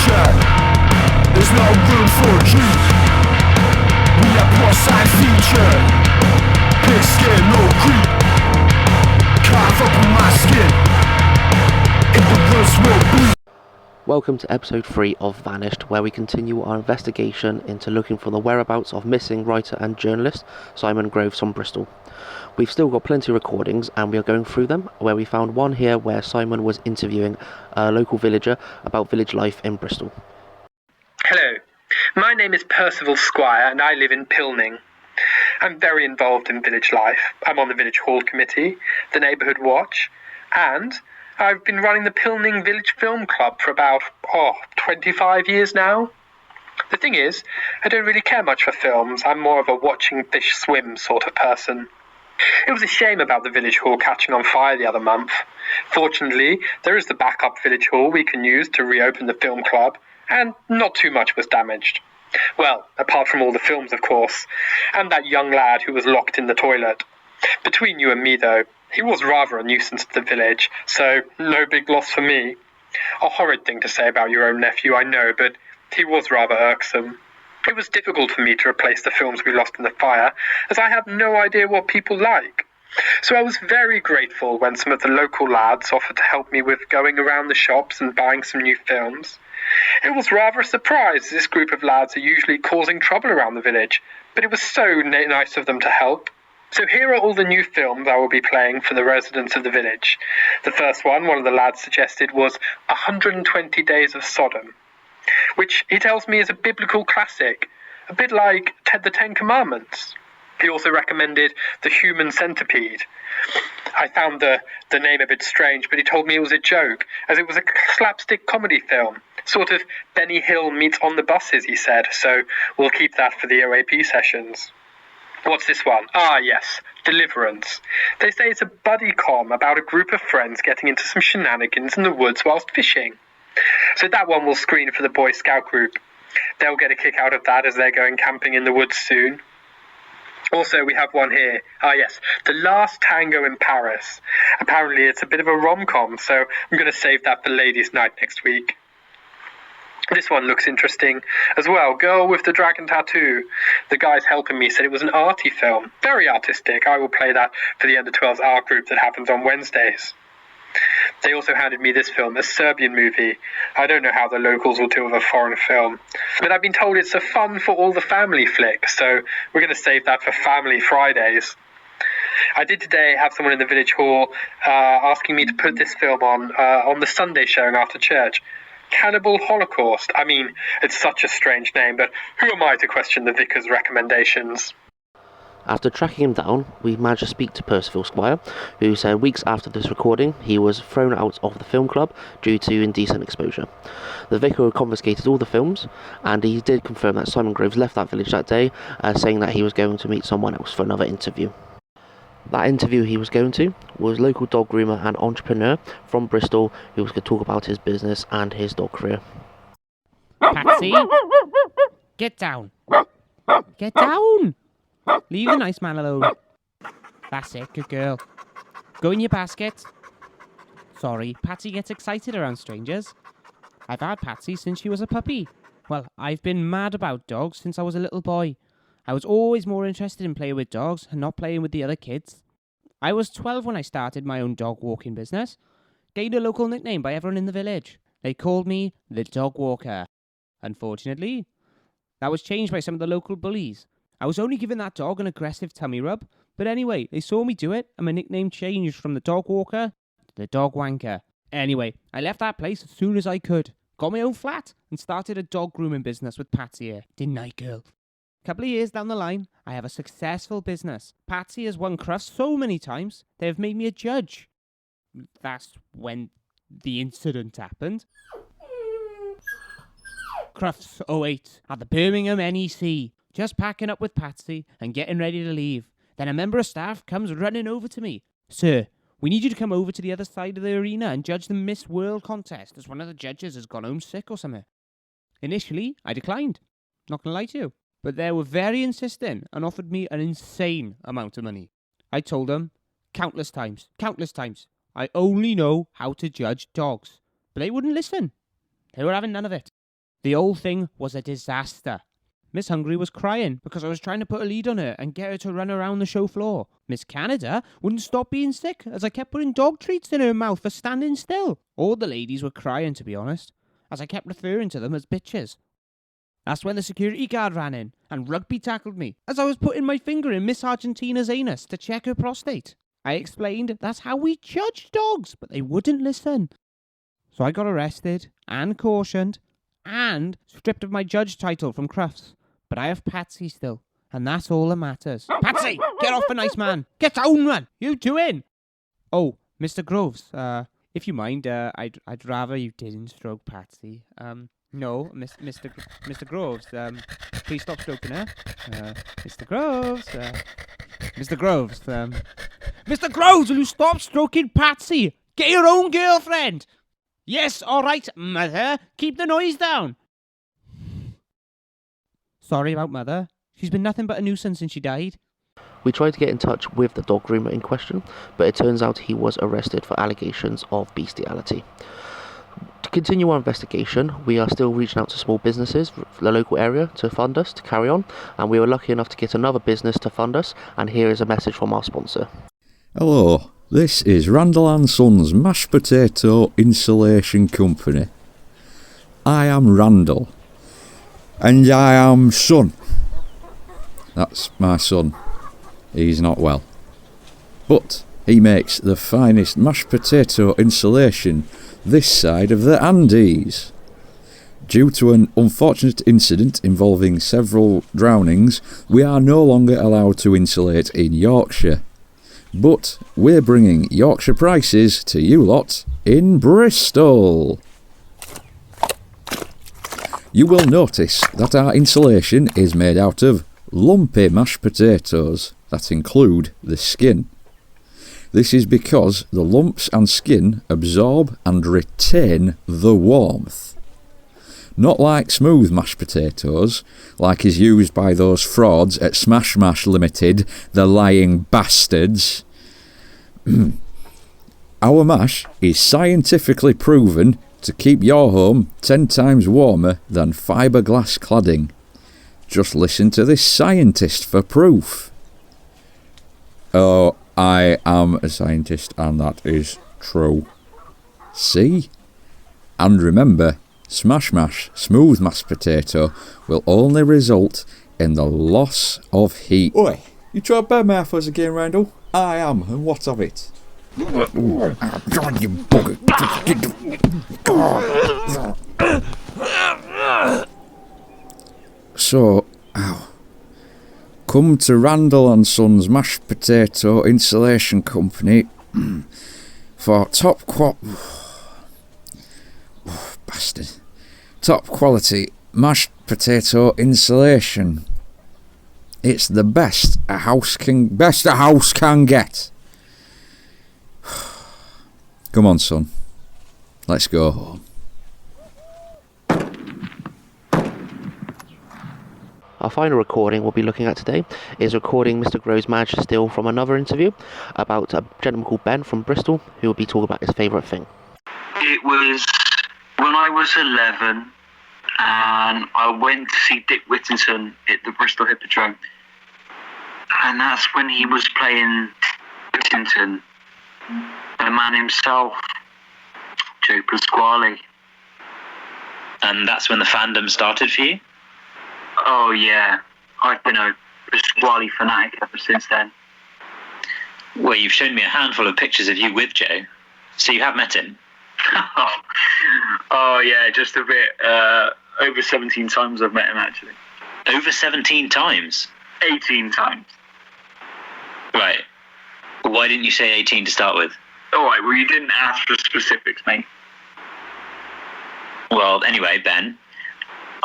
feature. There's no room for a Jeep. We are Porcine feature. Pig skin, no creep. Carve up on my skin. In the woods will be. Welcome to episode 3 of Vanished, where we continue our investigation into looking for the whereabouts of missing writer and journalist Simon Groves from Bristol. We've still got plenty of recordings and we are going through them, where we found one here where Simon was interviewing a local villager about village life in Bristol. Hello, my name is Percival Squire and I live in Pilning. I'm very involved in village life. I'm on the village hall committee, the neighbourhood watch, and I've been running the Pilning Village Film Club for about, 25 years now. The thing is, I don't really care much for films. I'm more of a watching fish swim sort of person. It was a shame about the village hall catching on fire the other month. Fortunately, there is the backup village hall we can use to reopen the film club, and not too much was damaged. Well, apart from all the films, of course, and that young lad who was locked in the toilet. Between you and me, though, he was rather a nuisance to the village, so no big loss for me. A horrid thing to say about your own nephew, I know, but he was rather irksome. It was difficult for me to replace the films we lost in the fire, as I had no idea what people like. So I was very grateful when some of the local lads offered to help me with going around the shops and buying some new films. It was rather a surprise, as this group of lads are usually causing trouble around the village, but it was so nice of them to help. So here are all the new films I will be playing for the residents of the village. The first one of the lads suggested, was 120 Days of Sodom, which he tells me is a biblical classic, a bit like the Ten Commandments. He also recommended The Human Centipede. I found the name a bit strange, but he told me it was a joke, as it was a slapstick comedy film. Sort of Benny Hill meets On the Buses, he said, so we'll keep that for the OAP sessions. What's this one? Ah, yes, Deliverance. They say it's a buddy com about a group of friends getting into some shenanigans in the woods whilst fishing. So that one will screen for the Boy Scout group. They'll get a kick out of that as they're going camping in the woods soon. Also, we have one here. Ah, yes, The Last Tango in Paris. Apparently it's a bit of a rom-com, so I'm going to save that for Ladies' Night next week. This one looks interesting as well. Girl with the Dragon Tattoo. The guys helping me said it was an arty film. Very artistic. I will play that for the under-12s art group that happens on Wednesdays. They also handed me this film, a Serbian movie. I don't know how the locals will deal with a foreign film, but I've been told it's a fun for all the family flick, so we're going to save that for Family Fridays. I did today have someone in the village hall asking me to put this film on the Sunday showing after church. Cannibal Holocaust. I mean, it's such a strange name, but who am I to question the vicar's recommendations? After tracking him down, we managed to speak to Percival Squire, who said weeks after this recording he was thrown out of the film club due to indecent exposure. The vicar had confiscated all the films, and he did confirm that Simon Groves left that village that day, saying that he was going to meet someone else for another interview. That interview he was going to was local dog groomer and entrepreneur from Bristol, who was going to talk about his business and his dog career. Patsy, get down. Get down. Leave the nice man alone. That's it, good girl. Go in your basket. Sorry, Patsy gets excited around strangers. I've had Patsy since she was a puppy. Well, I've been mad about dogs since I was a little boy. I was always more interested in playing with dogs and not playing with the other kids. I was 12 when I started my own dog walking business. Gained a local nickname by everyone in the village. They called me the Dog Walker. Unfortunately, that was changed by some of the local bullies. I was only giving that dog an aggressive tummy rub, but anyway, they saw me do it and my nickname changed from the Dog Walker to the Dog Wanker. Anyway, I left that place as soon as I could, got my own flat and started a dog grooming business with Patsy here, didn't I, girl? Couple of years down the line, I have a successful business. Patsy has won Crufts so many times, they have made me a judge. That's when the incident happened. Crufts 08 at the Birmingham NEC. Just packing up with Patsy and getting ready to leave. Then a member of staff comes running over to me. Sir, we need you to come over to the other side of the arena and judge the Miss World contest as one of the judges has gone home sick or something. Initially, I declined. Not gonna lie to you. But they were very insistent and offered me an insane amount of money. I told them countless times, I only know how to judge dogs. But they wouldn't listen. They were having none of it. The whole thing was a disaster. Miss Hungry was crying because I was trying to put a lead on her and get her to run around the show floor. Miss Canada wouldn't stop being sick as I kept putting dog treats in her mouth for standing still. All the ladies were crying, to be honest, as I kept referring to them as bitches. That's when the security guard ran in and rugby tackled me as I was putting my finger in Miss Argentina's anus to check her prostate. I explained that's how we judge dogs, but they wouldn't listen. So I got arrested and cautioned and stripped of my judge title from Crufts. But I have Patsy still, and that's all that matters. Patsy, get off the nice man. Get down, man. You two in. Oh, Mr. Groves, if you mind, I'd rather you didn't stroke Patsy. No, Mr. Groves, please stop stroking her. Mr. Groves, Mr. Groves, Mr. Groves, will you stop stroking Patsy? Get your own girlfriend. Yes, all right, Mother. Keep the noise down. Sorry about Mother. She's been nothing but a nuisance since she died. We tried to get in touch with the dog groomer in question, but it turns out he was arrested for allegations of bestiality. To continue our investigation, we are still reaching out to small businesses for the local area to fund us to carry on, and we were lucky enough to get another business to fund us, and here is a message from our sponsor. Hello, this is Randall & Sons Mashed Potato Insulation Company. I am Randall. And I am Son. That's my son. He's not well. But he makes the finest mashed potato insulation this side of the Andes. Due to an unfortunate incident involving several drownings, we are no longer allowed to insulate in Yorkshire. But we're bringing Yorkshire prices to you lot in Bristol. You will notice that our insulation is made out of lumpy mashed potatoes that include the skin. This is because the lumps and skin absorb and retain the warmth. Not like smooth mashed potatoes, like is used by those frauds at Smash Mash Limited, the lying bastards. Our mash is scientifically proven to keep your home 10 times warmer than fiberglass cladding. Just listen to this scientist for proof. Oh, I am a scientist and that is true. See? And remember, Smash Mash smooth mashed potato will only result in the loss of heat. Oi, you try to burn my apples again, Randall? I am, and what of it? God, you bugger. So, come to Randall & Sons Mashed Potato Insulation Company for top quality mashed potato insulation. It's the best a house can get. Come on, son. Let's go home. Our final recording we'll be looking at today is recording Mr. Groves managed to steal from another interview about a gentleman called Ben from Bristol who will be talking about his favourite thing. It was when I was 11 and I went to see Dick Whittington at the Bristol Hippodrome, and that's when he was playing Whittington, the man himself, Joe Pasquale. And that's when the fandom started for you? Oh yeah, I've been a Pasquale fanatic ever since then. Well, you've shown me a handful of pictures of you with Joe, so you have met him. Oh yeah, just a bit. Over 17 times I've met him, actually. Over 17 times? 18 times. Right. Why didn't you say 18 to start with? Alright, well you didn't ask for specifics, mate. Well, anyway, Ben,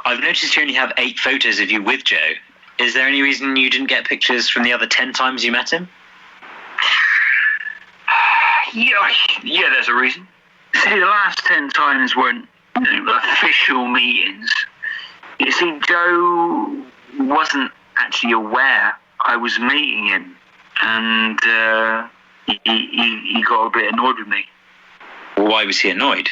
I've noticed you only have 8 photos of you with Joe. Is there any reason you didn't get pictures from the other 10 times you met him? Yeah, there's a reason. See, the last 10 times weren't official meetings. You see, Joe wasn't actually aware I was meeting him, and he got a bit annoyed with me. Well, why was he annoyed?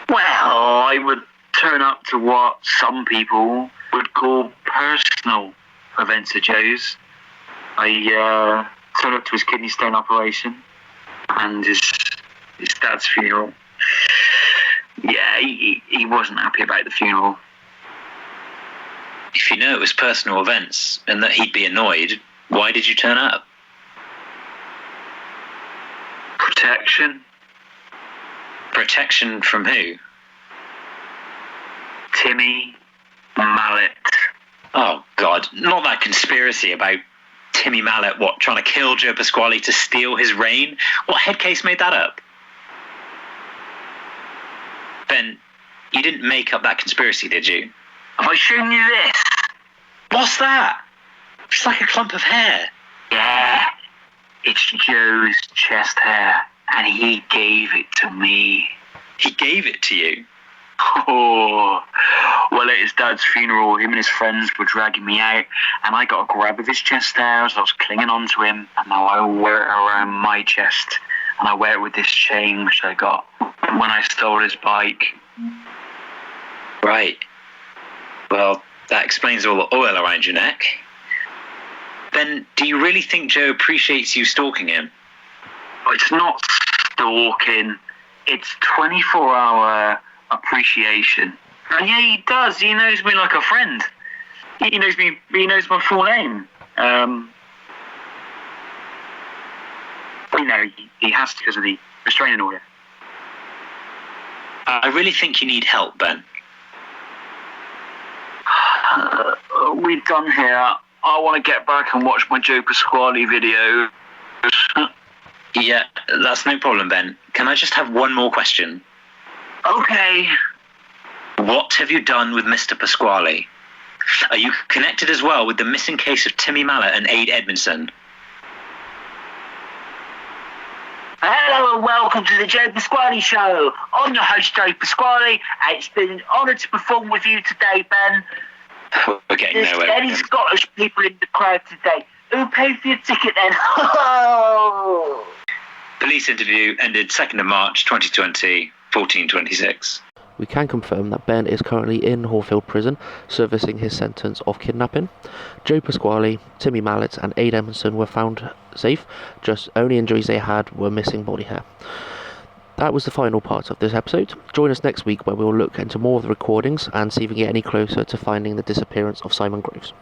Well, I would turn up to what some people would call personal events of Joe's. I turned up to his kidney stone operation and his dad's funeral. Yeah, he wasn't happy about the funeral. If you know it was personal events and that he'd be annoyed, why did you turn up? Protection. Protection from who? Timmy Mallet. Oh, God. Not that conspiracy about Timmy Mallet, trying to kill Joe Pasquale to steal his reign? What headcase made that up? Ben, you didn't make up that conspiracy, did you? Have I shown you this? What's that? It's like a clump of hair. Yeah, it's Joe's chest hair, and he gave it to me. He gave it to you? Oh, well, at his dad's funeral, him and his friends were dragging me out, and I got a grab of his chest hair as I was clinging onto him, and now I wear it around my chest, and I wear it with this chain which I got when I stole his bike. Right. Well, that explains all the oil around your neck. Then, do you really think Joe appreciates you stalking him? It's not stalking. It's 24-hour appreciation. And yeah, he does. He knows me like a friend. He knows me. He knows my full name. He has to because of the restraining order. I really think you need help, Ben. We're done here. I want to get back and watch my Joe Pasquale video. Yeah, that's no problem, Ben. Can I just have one more question? Okay. What have you done with Mr. Pasquale? Are you connected as well with the missing case of Timmy Mallet and Aid Edmondson? Hello and welcome to the Joe Pasquale Show. I'm your host, Joe Pasquale. It's been an honour to perform with you today, Ben. We're getting nowhere. There's many Scottish people in the crowd today. Who paid for your ticket then? Police interview ended 2nd of March 2020, 14:26. We can confirm that Ben is currently in Horfield Prison, servicing his sentence of kidnapping. Joe Pasquale, Timmy Mallet and Aid Edmondson were found safe, just only injuries they had were missing body hair. That was the final part of this episode. Join us next week where we will look into more of the recordings and see if we get any closer to finding the disappearance of Simon Groves.